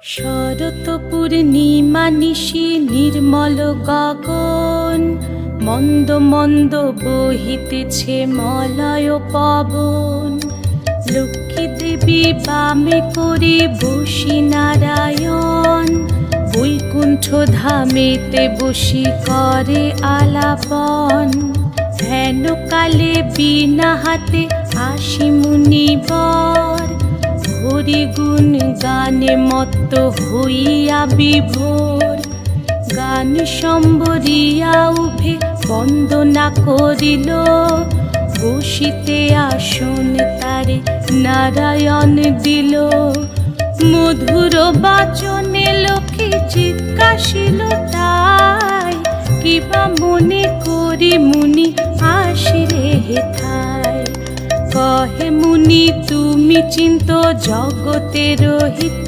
শরৎ পূর্ণিমা নিশি নির্মল গগন, মন্দ মন্দ বহিতেছে মলয় পবন। লক্ষ্মী দেবী বামে করে বসি নারায়ণ, বৈকুণ্ঠ ধামেতে বসি করে আলাপন। হেন কালে বিনা হাতে আসি মুনিবর, হরি গুণ গানে মত্ত হইয়া বিভোর। গান সম্বরিয়া উভে বন্দনা করিল, বসিতে আসন তারে নারায়ণ দিল। মধুর বাচনে লোকে জিজ্ঞাসিল তাই, কিবা মনে করি মুনি আসিরে হেথায়। কহে মুনি তুমি চিন্ত জগতের হিত,